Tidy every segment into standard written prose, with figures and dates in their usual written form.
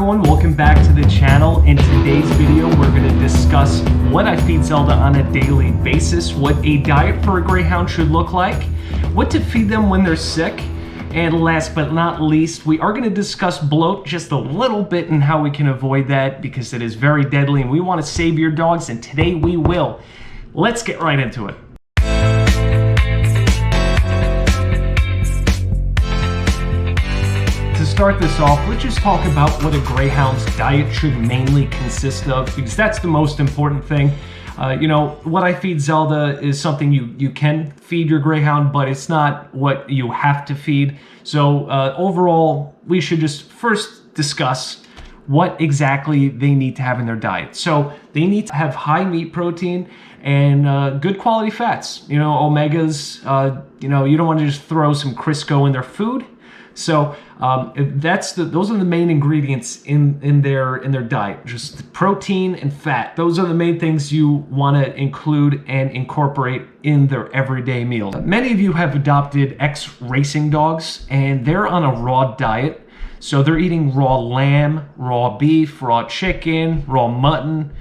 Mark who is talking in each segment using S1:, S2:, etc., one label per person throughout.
S1: everyone, welcome back to the channel. In today's video, we're going to discuss what I feed Zelda on a daily basis, what a diet for a greyhound should look like, what to feed them when they're sick, and last but not least, we are going to discuss bloat just a little bit and how we can avoid that because it is very deadly and we want to save your dogs, and today we will. Let's get right into it. To start this off, let's just talk about what a greyhound's diet should mainly consist of, because that's the most important thing. What I feed Zelda is something you can feed your greyhound, but it's not what you have to feed. So overall, we should just first discuss what exactly they need to have in their diet. So they need to have high meat protein and good quality fats. Omegas. You don't want to just throw some Crisco in their food. So those are the main ingredients in their diet. Just protein and fat. Those are the main things you want to include and incorporate in their everyday meal. Many of you have adopted ex-racing dogs, and they're on a raw diet. So they're eating raw lamb, raw beef, raw chicken, raw mutton,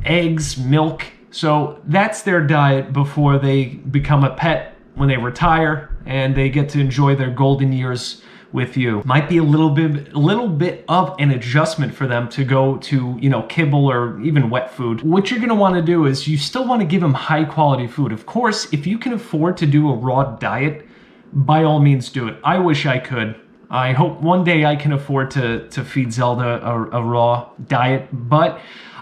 S1: eggs, milk. So that's their diet before they become a pet when they retire and they get to enjoy their golden years with you. Might be a little bit of an adjustment for them to go to, kibble or even wet food. What you're gonna wanna do is you still wanna give them high quality food. Of course, if you can afford to do a raw diet, by all means do it. I wish I could. I hope one day I can afford to feed Zelda a raw diet, but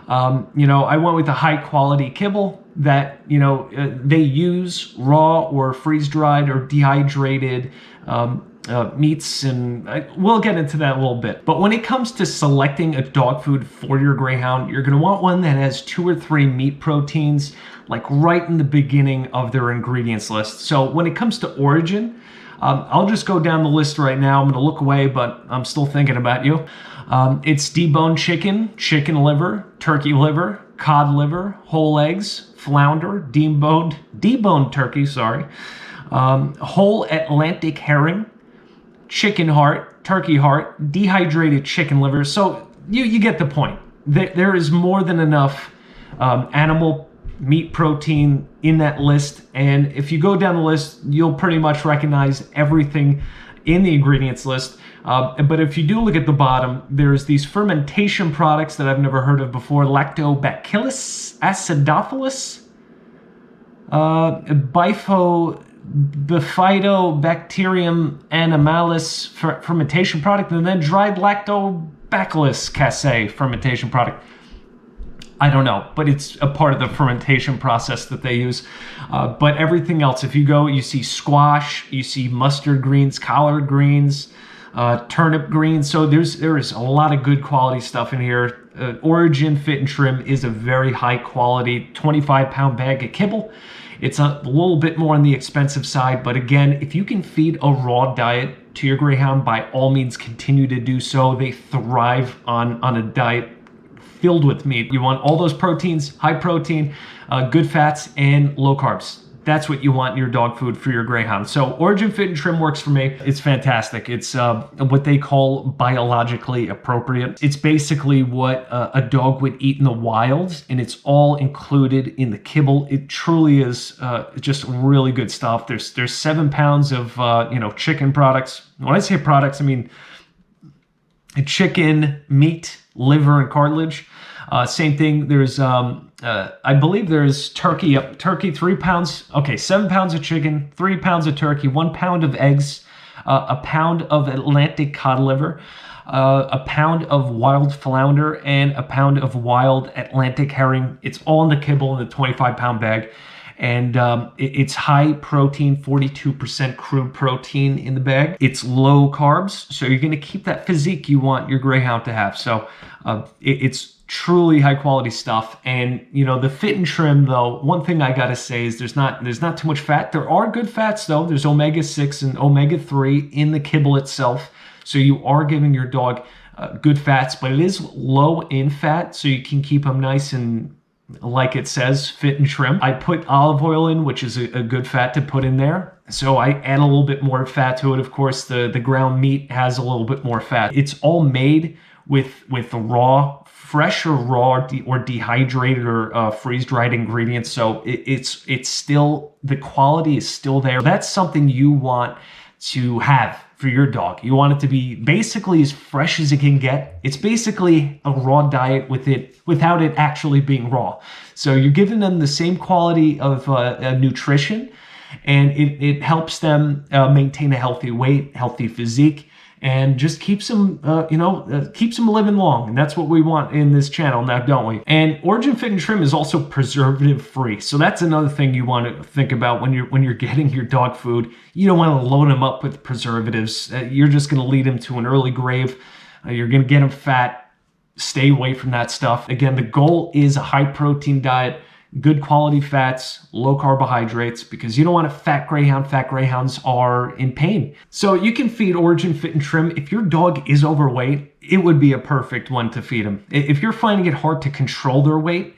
S1: I went with a high quality kibble that, they use raw or freeze-dried or dehydrated meats, and we'll get into that a little bit. But when it comes to selecting a dog food for your greyhound, you're going to want one that has 2 or 3 meat proteins, like right in the beginning of their ingredients list. So when it comes to origin, I'll just go down the list right now. I'm going to look away, but I'm still thinking about you. It's deboned chicken, chicken liver, turkey liver, cod liver, whole eggs, flounder, deboned turkey, whole Atlantic herring, chicken heart, turkey heart, dehydrated chicken liver. So you get the point. There is more than enough animal meat protein in that list. And if you go down the list, you'll pretty much recognize everything in the ingredients list. But if you do look at the bottom, there's these fermentation products that I've never heard of before. Lactobacillus acidophilus, Bifidobacterium animalis fermentation product, and then dried Lactobacillus casei fermentation product. I don't know, but it's a part of the fermentation process that they use. But everything else, if you go, you see squash, you see mustard greens, collard greens, turnip greens. So there is a lot of good quality stuff in here. Origin Fit and Trim is a very high quality 25-pound bag of kibble. It's a little bit more on the expensive side, but again, if you can feed a raw diet to your greyhound, by all means continue to do so. They thrive on a diet filled with meat. You want all those proteins, high protein, good fats, and low carbs. That's what you want in your dog food for your greyhound. So Origin Fit and Trim works for me. It's fantastic. It's what they call biologically appropriate. It's basically what a dog would eat in the wild, and it's all included in the kibble. It truly is just really good stuff. There's 7 pounds of chicken products. When I say products, I mean chicken, meat, liver, and cartilage. Same thing. There's I believe there's turkey 3 pounds. Okay, 7 pounds of chicken, 3 pounds of turkey, 1 pound of eggs, a pound of Atlantic cod liver, a pound of wild flounder, and a pound of wild Atlantic herring. It's all in the kibble in the 25-pound bag. And it's high protein, 42% crude protein in the bag. It's low carbs, so you're going to keep that physique you want your greyhound to have. So it's truly high quality stuff. And the Fit and Trim, though, one thing I gotta say is there's not too much fat. There are good fats though. There's omega-6 and omega-3 in the kibble itself, so you are giving your dog good fats, but it is low in fat, so you can keep them nice and, like it says, fit and trim. I put olive oil in, which is a good fat to put in there. So I add a little bit more fat to it. Of course, the ground meat has a little bit more fat. It's all made with raw, fresh or raw or dehydrated or freeze-dried ingredients. So it's still, the quality is still there. That's something you want to have for your dog. You want it to be basically as fresh as it can get. It's basically a raw diet without it actually being raw. So you're giving them the same quality of nutrition, and it helps them maintain a healthy weight, healthy physique, and just keeps them, keeps them living long. And that's what we want in this channel now, don't we? And Origin Fit and Trim is also preservative free. So that's another thing you want to think about when you're getting your dog food. You don't want to load them up with preservatives. You're just going to lead them to an early grave. You're going to get them fat. Stay away from that stuff. Again, the goal is a high protein diet, good quality fats, low carbohydrates, because you don't want a fat greyhound. Fat greyhounds are in pain. So you can feed Origin Fit and Trim. If your dog is overweight, it would be a perfect one to feed them. If you're finding it hard to control their weight,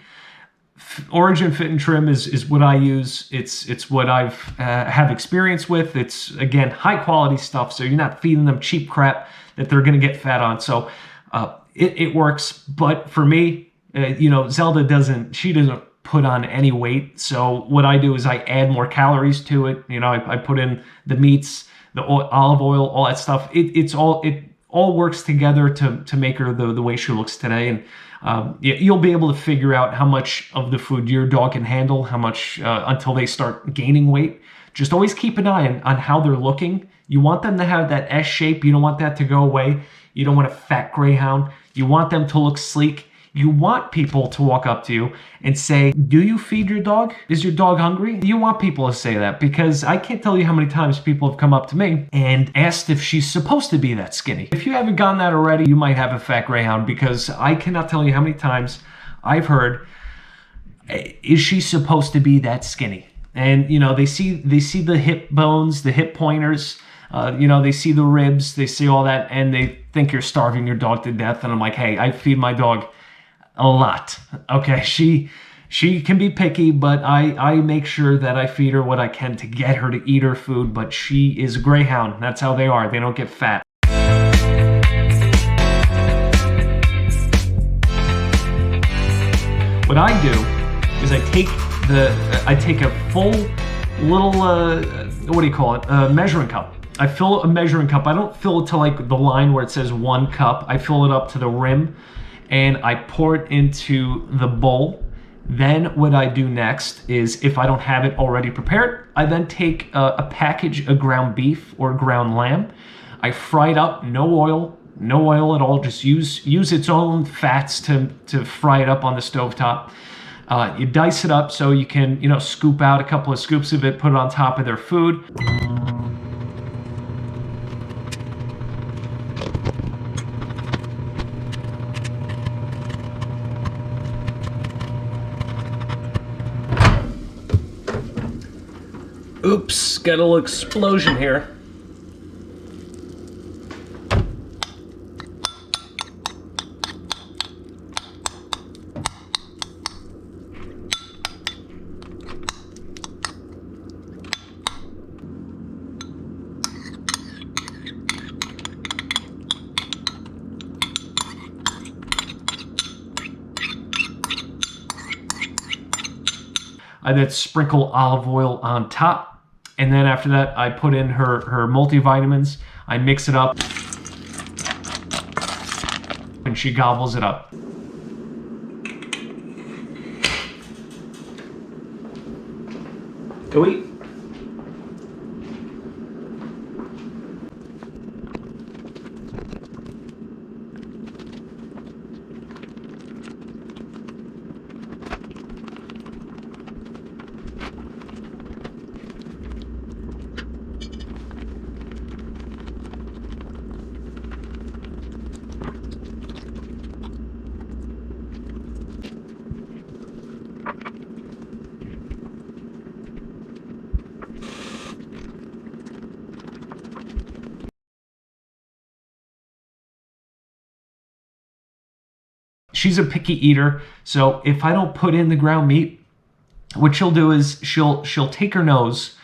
S1: Origin Fit and Trim is what I use. It's what I've have experience with. It's, again, high quality stuff, so you're not feeding them cheap crap that they're going to get fat on. So it works. But for me, Zelda doesn't put on any weight. So what I do is I add more calories to it. I put in the meats, the olive oil, all that stuff. It all works together to make her the way she looks today. And you'll be able to figure out how much of the food your dog can handle, how much until they start gaining weight. Just always keep an eye on how they're looking. You want them to have that S shape. You don't want that to go away. You don't want a fat greyhound. You want them to look sleek. You want people to walk up to you and say, do you feed your dog? Is your dog hungry? You want people to say that, because I can't tell you how many times people have come up to me and asked if she's supposed to be that skinny. If you haven't gotten that already, you might have a fat greyhound, because I cannot tell you how many times I've heard, is she supposed to be that skinny? And, they see the hip bones, the hip pointers, they see the ribs, they see all that, and they think you're starving your dog to death. And I'm like, hey, I feed my dog a lot. Okay, she can be picky, but I make sure that I feed her what I can to get her to eat her food. But she is a greyhound. That's how they are. They don't get fat. What I do is I take a full little what do you call it? A measuring cup. I fill a measuring cup. I don't fill it to like the line where it says 1 cup. I fill it up to the rim, and I pour it into the bowl. Then what I do next is, if I don't have it already prepared, I then take a package of ground beef or ground lamb. I fry it up, no oil at all. Just use its own fats to fry it up on the stovetop. You dice it up so you can, scoop out a couple of scoops of it, put it on top of their food. Oops, got a little explosion here. I then sprinkle olive oil on top. And then after that, I put in her multivitamins. I mix it up, and she gobbles it up. Go eat. She's a picky eater, so if I don't put in the ground meat, what she'll do is she'll take her nose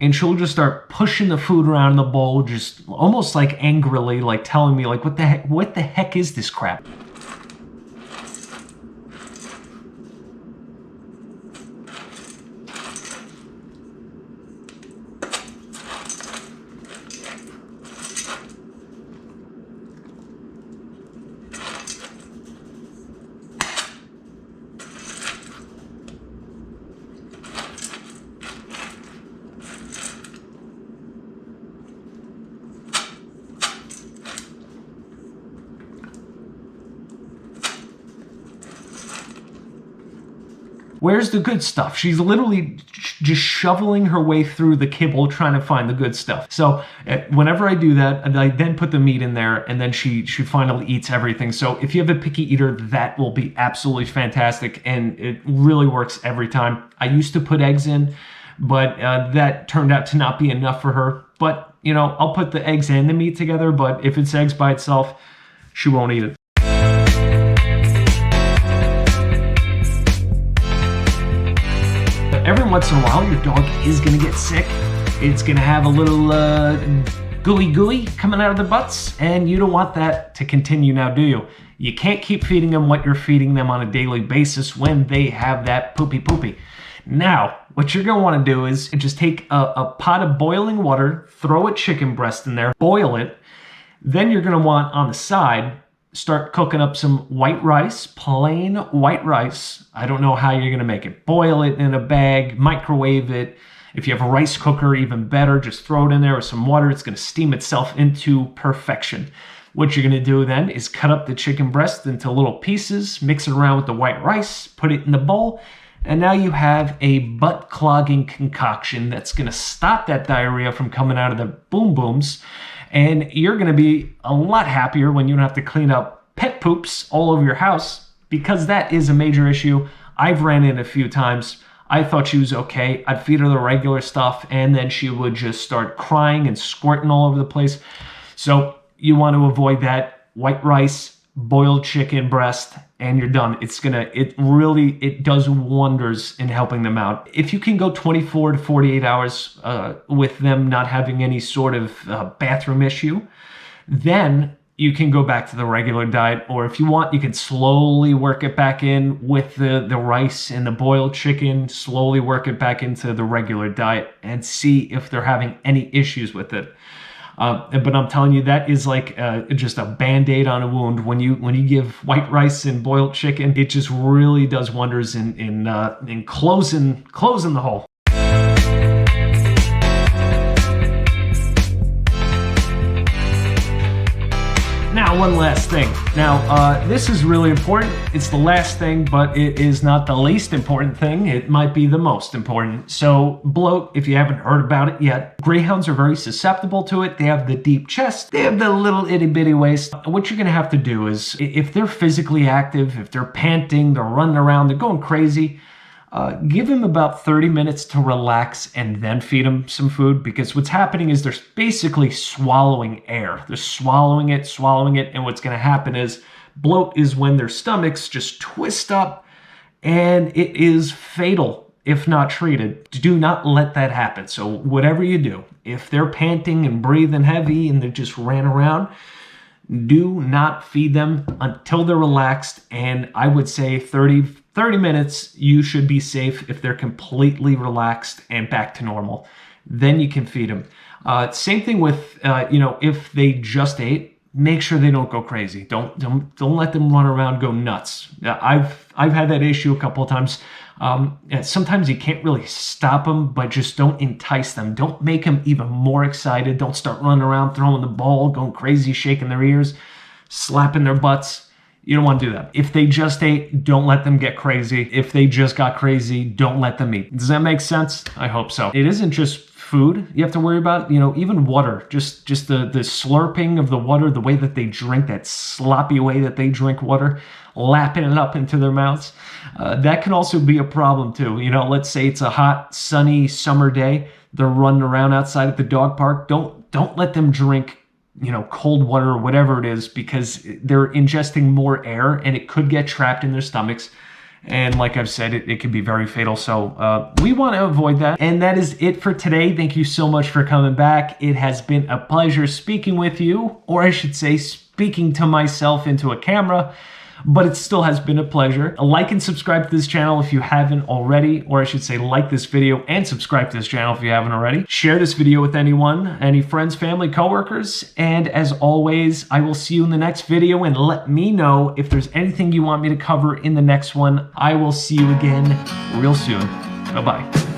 S1: and she'll just start pushing the food around in the bowl, just almost like angrily, like telling me like, what the heck is this crap? Where's the good stuff? She's literally just shoveling her way through the kibble trying to find the good stuff. So whenever I do that, and I then put the meat in there, and then she finally eats everything. So if you have a picky eater, that will be absolutely fantastic, and it really works every time. I used to put eggs in, but that turned out to not be enough for her. But, you know, I'll put the eggs and the meat together, but if it's eggs by itself, she won't eat it. Every once in a while, your dog is going to get sick. It's going to have a little gooey coming out of their butts, and you don't want that to continue now, do you? You can't keep feeding them what you're feeding them on a daily basis when they have that poopy. Now, what you're going to want to do is just take a pot of boiling water, throw a chicken breast in there, boil it. Then you're going to want on the side, start cooking up some white rice, plain white rice. I don't know how you're going to make it. Boil it in a bag, microwave it. If you have a rice cooker, even better, just throw it in there with some water. It's going to steam itself into perfection. What you're going to do then is cut up the chicken breast into little pieces, mix it around with the white rice, put it in the bowl, and now you have a butt-clogging concoction that's going to stop that diarrhea from coming out of the boom booms. And you're going to be a lot happier when you don't have to clean up pet poops all over your house, because that is a major issue. I've ran in a few times. I thought she was okay. I'd feed her the regular stuff, and then she would just start crying and squirting all over the place. So you want to avoid that. White rice, boiled chicken breast, and you're done. It does wonders in helping them out. If you can go 24 to 48 hours with them not having any sort of bathroom issue, then you can go back to the regular diet. Or if you want, you can slowly work it back in with the rice and the boiled chicken, slowly work it back into the regular diet and see if they're having any issues with it. But I'm telling you, that is like just a Band-Aid on a wound. When you give white rice and boiled chicken, it just really does wonders in closing the hole. Now, one last thing. Now, this is really important. It's the last thing, but it is not the least important thing. It might be the most important. So, bloat, if you haven't heard about it yet, greyhounds are very susceptible to it. They have the deep chest. They have the little itty-bitty waist. What you're going to have to do is, if they're physically active, if they're panting, they're running around, they're going crazy, give them about 30 minutes to relax and then feed them some food, because what's happening is they're basically swallowing air. They're swallowing it, and what's going to happen is bloat is when their stomachs just twist up, and it is fatal if not treated. Do not let that happen. So whatever you do, if they're panting and breathing heavy and they just ran around, do not feed them until they're relaxed. And I would say 30 minutes, you should be safe if they're completely relaxed and back to normal. Then you can feed them. Same thing with, if they just ate, make sure they don't go crazy. Don't let them run around, go nuts. I've had that issue a couple of times. Sometimes you can't really stop them, but just don't entice them. Don't make them even more excited. Don't start running around, throwing the ball, going crazy, shaking their ears, slapping their butts. You don't want to do that. If they just ate, don't let them get crazy. If they just got crazy, don't let them eat. Does that make sense? I hope so. It isn't just food you have to worry about, even water, just the slurping of the water, the way that they drink, that sloppy way that they drink water, lapping it up into their mouths. That can also be a problem too. Let's say it's a hot, sunny summer day. They're running around outside at the dog park. Don't let them drink cold water or whatever it is, because they're ingesting more air and it could get trapped in their stomachs And like I've said, it can be very fatal. So we want to avoid that. And that is it for today. Thank you so much for coming back. It has been a pleasure speaking with you, or I should say speaking to myself into a camera, but it still has been a pleasure. Like and subscribe to this channel if you haven't already, or I should say like this video and subscribe to this channel if you haven't already. Share this video with anyone, any friends, family, coworkers, and as always, I will see you in the next video, and let me know if there's anything you want me to cover in the next one. I will see you again real soon. Bye-bye.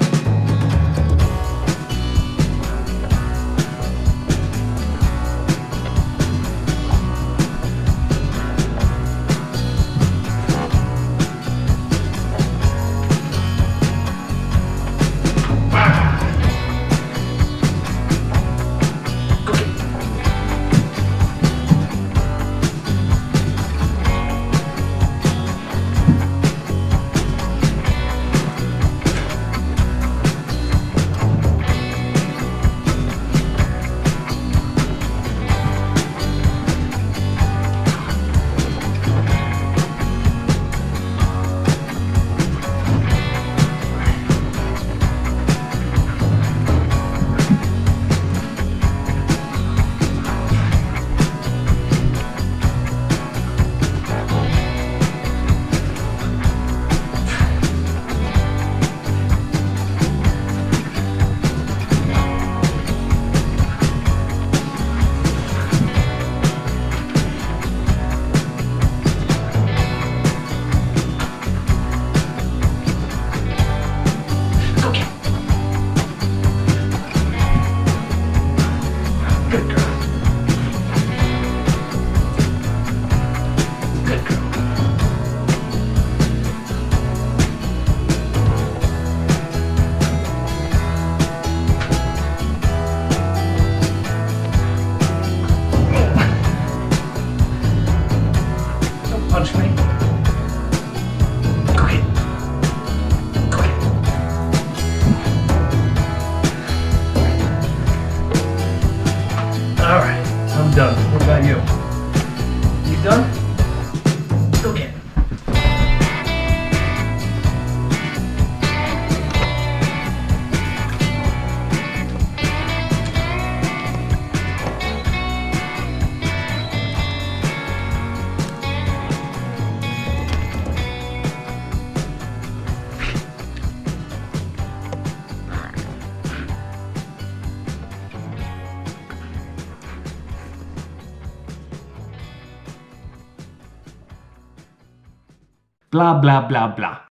S1: Punch me. Go ahead. Go ahead. All right, I'm done. What about you? You done? Go get it. Blah, blah, blah, blah.